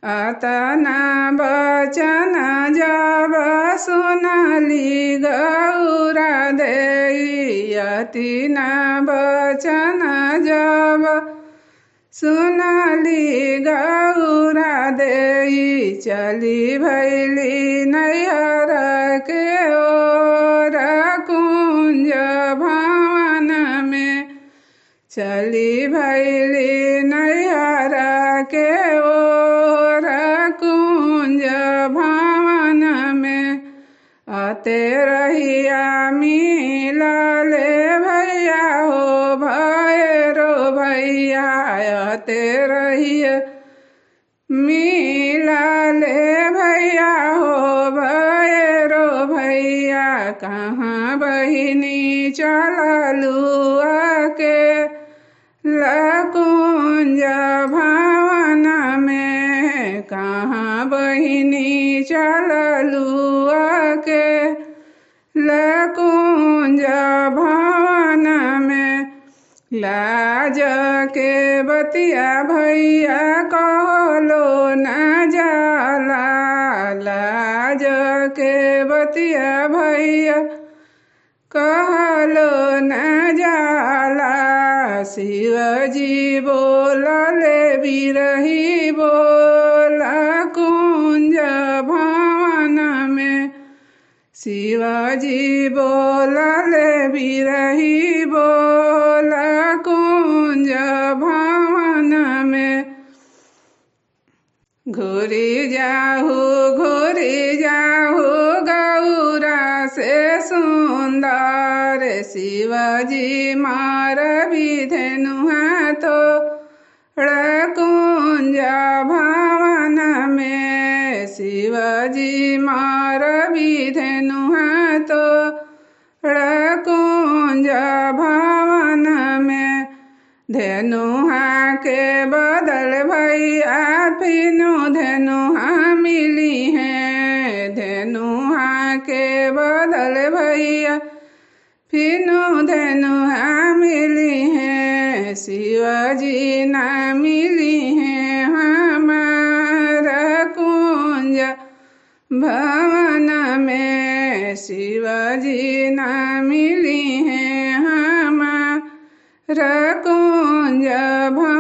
अतना बचन जब सुनली गौरा देई, अतना बचन जब सुनली गौरा देई, चली भैली नैहर के ओर कुंज भवन में, चली भैली नैहर के ओर कुंज भवन में। अते रहिया मिलले भैया हो भैरो भैया, अते रहिया मिलले भैया हो भैरो भैया, कहाँ बहिनी चललू के लकुंज भवन में, कहाँ बहिनी चललू के लकुंज भवन में। लाज के बतिया भैया कहलो न जाला, लाज के बतिया भैया कहलो न जाला, शिवजी बोलले बिरही बोल कुंज भवन में, शिवजी बोलले बिरही बोल कुंज भवन में। घुरी जाहू गौरा से सुंदर, शिवजी मार विधेनु हाथो कुंज भवन में, शिवजी मार विधेनु हाथो कुंज भवन में। धेनुहा के बदल भैया फिनु धेनुहा मिली है, धेनुहा के बदल भैया फिनु धेनुहा मिली है, शिवजी ना मिली है हमारा कुंज भवन में, शिवजी ना मिली है हमारा कुंज भवन